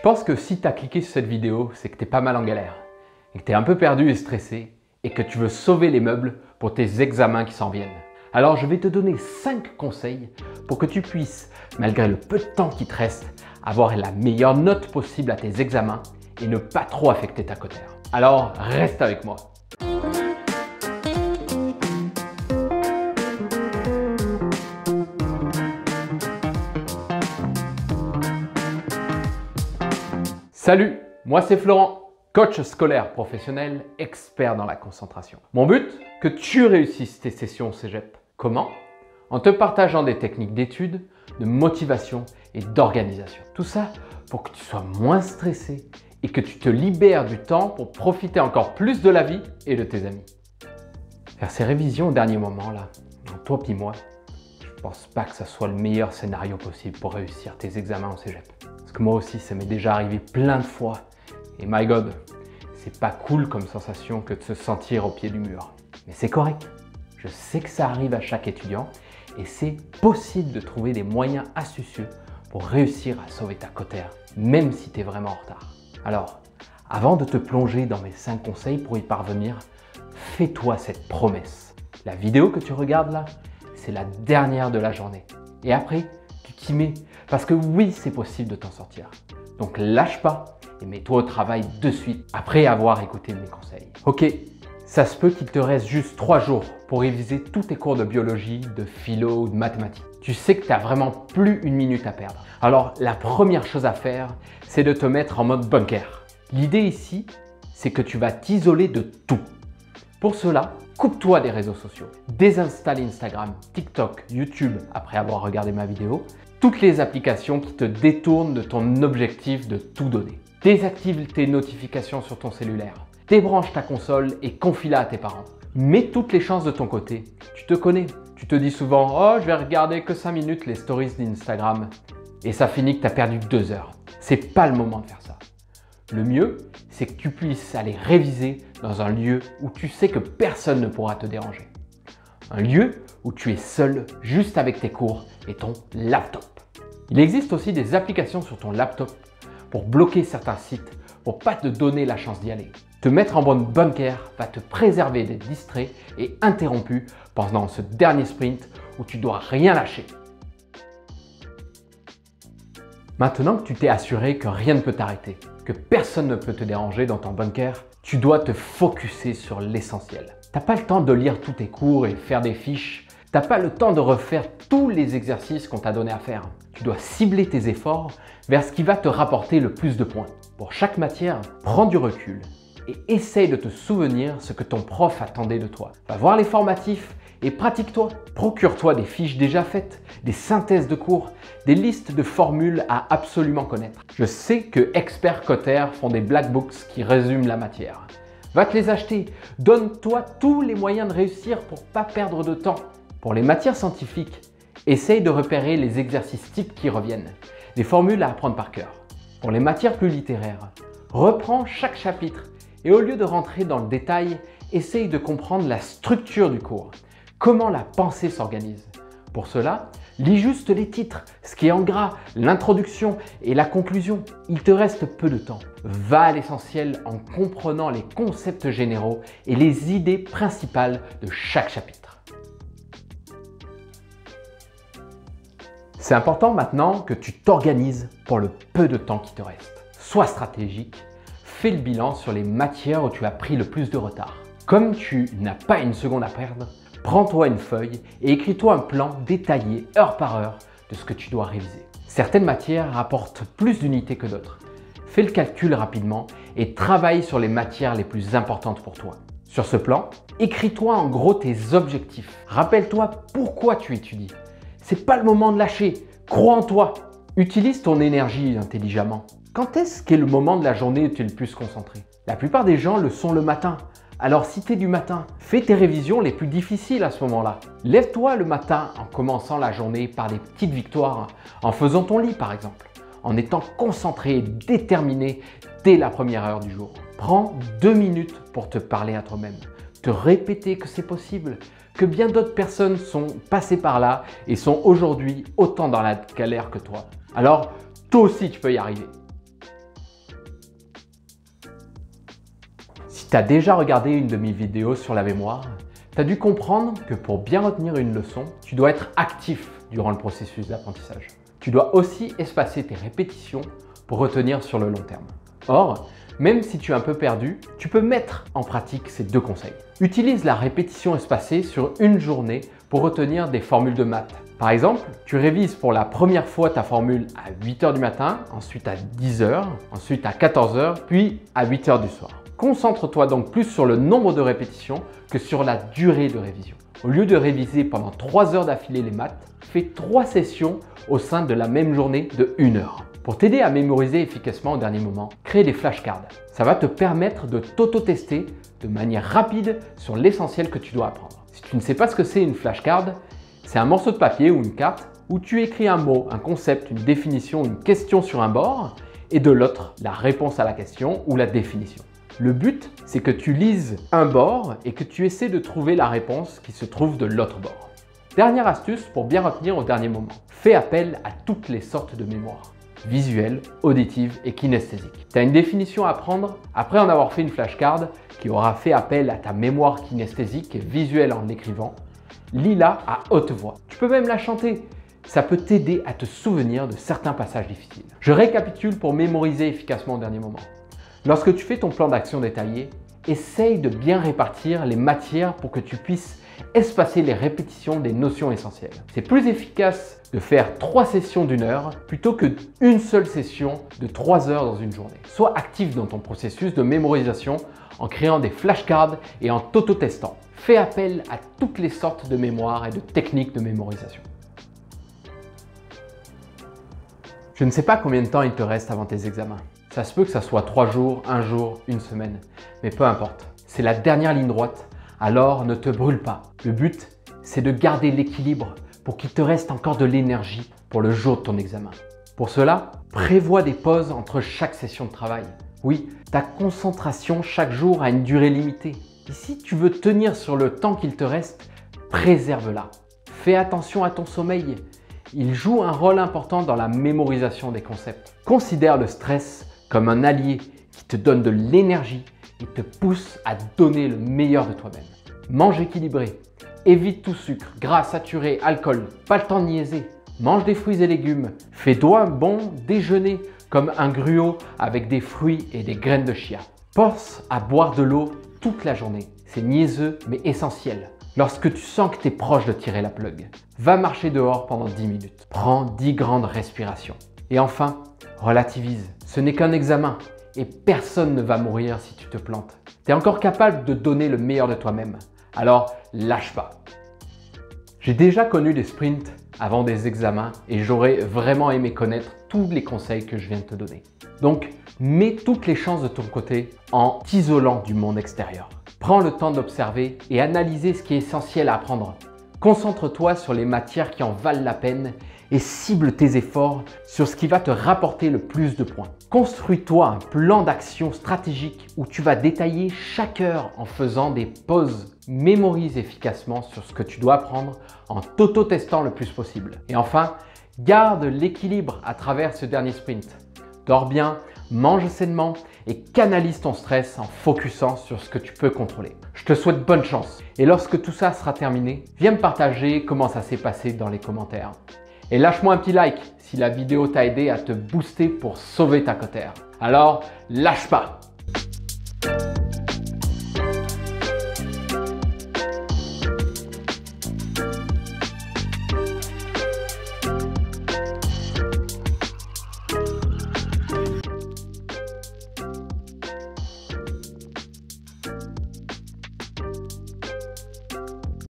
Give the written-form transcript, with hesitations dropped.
pense que si tu as cliqué sur cette vidéo, c'est que tu es pas mal en galère, et que tu es un peu perdu et stressé, et que tu veux sauver les meubles pour tes examens qui s'en viennent. Alors je vais te donner 5 conseils pour que tu puisses, malgré le peu de temps qui te reste, avoir la meilleure note possible à tes examens et ne pas trop affecter ta cotère. Alors reste avec moi. Salut, moi c'est Florent, coach scolaire professionnel, expert dans la concentration. Mon but, que tu réussisses tes sessions au cégep. Comment? En te partageant des techniques d'étude, de motivation et d'organisation. Tout ça pour que tu sois moins stressé et que tu te libères du temps pour profiter encore plus de la vie et de tes amis. Faire ces révisions au dernier moment là, toi puis moi, je pense pas que ça soit le meilleur scénario possible pour réussir tes examens au cégep. Parce que moi aussi, ça m'est déjà arrivé plein de fois. Et my God, c'est pas cool comme sensation que de se sentir au pied du mur. Mais c'est correct. Je sais que ça arrive à chaque étudiant et c'est possible de trouver des moyens astucieux pour réussir à sauver ta cotère, même si tu es vraiment en retard. Alors, avant de te plonger dans mes 5 conseils pour y parvenir, fais-toi cette promesse. La vidéo que tu regardes là, c'est la dernière de la journée. Et après, tu t'y mets. Parce que oui, c'est possible de t'en sortir. Donc lâche pas et mets-toi au travail de suite après avoir écouté mes conseils. Ok, ça se peut qu'il te reste juste 3 jours pour réviser tous tes cours de biologie, de philo ou de mathématiques. Tu sais que tu n'as vraiment plus une minute à perdre. Alors la première chose à faire, c'est de te mettre en mode bunker. L'idée ici, c'est que tu vas t'isoler de tout. Pour cela, coupe-toi des réseaux sociaux. Désinstalle Instagram, TikTok, YouTube après avoir regardé ma vidéo. Toutes les applications qui te détournent de ton objectif de tout donner. Désactive tes notifications sur ton cellulaire. Débranche ta console et confie-la à tes parents. Mets toutes les chances de ton côté. Tu te connais. Tu te dis souvent « Oh, je vais regarder que 5 minutes les stories d'Instagram » et ça finit que tu as perdu 2 heures. C'est pas le moment de faire ça. Le mieux, c'est que tu puisses aller réviser dans un lieu où tu sais que personne ne pourra te déranger. Un lieu où tu es seul, juste avec tes cours et ton laptop. Il existe aussi des applications sur ton laptop pour bloquer certains sites, pour pas te donner la chance d'y aller. Te mettre en mode bunker va te préserver d'être distrait et interrompu pendant ce dernier sprint où tu dois rien lâcher. Maintenant que tu t'es assuré que rien ne peut t'arrêter, que personne ne peut te déranger dans ton bunker, tu dois te focuser sur l'essentiel. T'as pas le temps de lire tous tes cours et faire des fiches. T'as pas le temps de refaire tous les exercices qu'on t'a donné à faire. Tu dois cibler tes efforts vers ce qui va te rapporter le plus de points. Pour chaque matière, prends du recul et essaye de te souvenir ce que ton prof attendait de toi. Va voir les formatifs et pratique-toi. Procure-toi des fiches déjà faites, des synthèses de cours, des listes de formules à absolument connaître. Je sais que Expert Cotère font des black books qui résument la matière. Va te les acheter. Donne-toi tous les moyens de réussir pour pas perdre de temps. Pour les matières scientifiques, essaye de repérer les exercices types qui reviennent, des formules à apprendre par cœur. Pour les matières plus littéraires, reprends chaque chapitre et au lieu de rentrer dans le détail, essaye de comprendre la structure du cours, comment la pensée s'organise. Pour cela, lis juste les titres, ce qui est en gras, l'introduction et la conclusion. Il te reste peu de temps. Va à l'essentiel en comprenant les concepts généraux et les idées principales de chaque chapitre. C'est important maintenant que tu t'organises pour le peu de temps qui te reste. Sois stratégique, fais le bilan sur les matières où tu as pris le plus de retard. Comme tu n'as pas une seconde à perdre, prends-toi une feuille et écris-toi un plan détaillé heure par heure de ce que tu dois réviser. Certaines matières rapportent plus d'unités que d'autres. Fais le calcul rapidement et travaille sur les matières les plus importantes pour toi. Sur ce plan, écris-toi en gros tes objectifs. Rappelle-toi pourquoi tu étudies. C'est pas le moment de lâcher. Crois en toi. Utilise ton énergie intelligemment. Quand est-ce qu'est le moment de la journée où tu es le plus concentré? La plupart des gens le sont le matin. Alors si tu es du matin, fais tes révisions les plus difficiles à ce moment-là. Lève-toi le matin en commençant la journée par des petites victoires, en faisant ton lit par exemple, en étant concentré et déterminé dès la première heure du jour. Prends 2 minutes pour te parler à toi-même, te répéter que c'est possible, que bien d'autres personnes sont passées par là et sont aujourd'hui autant dans la galère que toi. Alors, toi aussi tu peux y arriver. tu as déjà regardé une de mes vidéos sur la mémoire, tu as dû comprendre que pour bien retenir une leçon, tu dois être actif durant le processus d'apprentissage. Tu dois aussi espacer tes répétitions pour retenir sur le long terme. Or, même si tu es un peu perdu, tu peux mettre en pratique ces deux conseils. Utilise la répétition espacée sur une journée pour retenir des formules de maths. Par exemple, tu révises pour la première fois ta formule à 8 h du matin, ensuite à 10 h, ensuite à 14 h, puis à 8 h du soir. Concentre-toi donc plus sur le nombre de répétitions que sur la durée de révision. Au lieu de réviser pendant 3 heures d'affilée les maths, fais 3 sessions au sein de la même journée de 1 heure. Pour t'aider à mémoriser efficacement au dernier moment, crée des flashcards. Ça va te permettre de t'auto-tester de manière rapide sur l'essentiel que tu dois apprendre. Si tu ne sais pas ce que c'est une flashcard, c'est un morceau de papier ou une carte où tu écris un mot, un concept, une définition, une question sur un bord et de l'autre, la réponse à la question ou la définition. Le but, c'est que tu lises un bord et que tu essaies de trouver la réponse qui se trouve de l'autre bord. Dernière astuce pour bien retenir au dernier moment. Fais appel à toutes les sortes de mémoire. Visuelle, auditive et kinesthésique. Tu as une définition à prendre après en avoir fait une flashcard qui aura fait appel à ta mémoire kinesthésique et visuelle en l'écrivant. Lis-la à haute voix. Tu peux même la chanter. Ça peut t'aider à te souvenir de certains passages difficiles. Je récapitule pour mémoriser efficacement au dernier moment. Lorsque tu fais ton plan d'action détaillé, essaye de bien répartir les matières pour que tu puisses espacer les répétitions des notions essentielles. C'est plus efficace de faire 3 sessions d'1 heure plutôt qu'une seule session de 3 heures dans une journée. Sois actif dans ton processus de mémorisation en créant des flashcards et en t'auto-testant. Fais appel à toutes les sortes de mémoire et de techniques de mémorisation. Je ne sais pas combien de temps il te reste avant tes examens. Ça se peut que ça soit 3 jours, 1 jour, 1 semaine, mais peu importe. C'est la dernière ligne droite, alors ne te brûle pas. Le but, c'est de garder l'équilibre pour qu'il te reste encore de l'énergie pour le jour de ton examen. Pour cela, prévois des pauses entre chaque session de travail. Oui, ta concentration chaque jour a une durée limitée. Et si tu veux tenir sur le temps qu'il te reste, préserve-la. Fais attention à ton sommeil. Il joue un rôle important dans la mémorisation des concepts. Considère le stress comme un allié qui te donne de l'énergie et te pousse à donner le meilleur de toi-même. Mange équilibré, évite tout sucre, gras, saturé, alcool, pas le temps de niaiser. Mange des fruits et légumes, fais-toi un bon déjeuner comme un gruau avec des fruits et des graines de chia. Pense à boire de l'eau toute la journée, c'est niaiseux mais essentiel. Lorsque tu sens que tu es proche de tirer la plug, va marcher dehors pendant 10 minutes. Prends 10 grandes respirations. Et enfin, relativise. Ce n'est qu'un examen et personne ne va mourir si tu te plantes. Tu es encore capable de donner le meilleur de toi-même. Alors, lâche pas. J'ai déjà connu des sprints avant des examens et j'aurais vraiment aimé connaître tous les conseils que je viens de te donner. Donc, mets toutes les chances de ton côté en t'isolant du monde extérieur. Prends le temps d'observer et analyser ce qui est essentiel à apprendre. Concentre-toi sur les matières qui en valent la peine et cible tes efforts sur ce qui va te rapporter le plus de points. Construis-toi un plan d'action stratégique où tu vas détailler chaque heure en faisant des pauses. Mémorise efficacement sur ce que tu dois apprendre en t'auto-testant le plus possible. Et enfin, garde l'équilibre à travers ce dernier sprint. Dors bien, mange sainement et canalise ton stress en focusant sur ce que tu peux contrôler. Je te souhaite bonne chance et lorsque tout ça sera terminé, viens me partager comment ça s'est passé dans les commentaires. Et lâche-moi un petit like si la vidéo t'a aidé à te booster pour sauver ta cotère. Alors, lâche pas!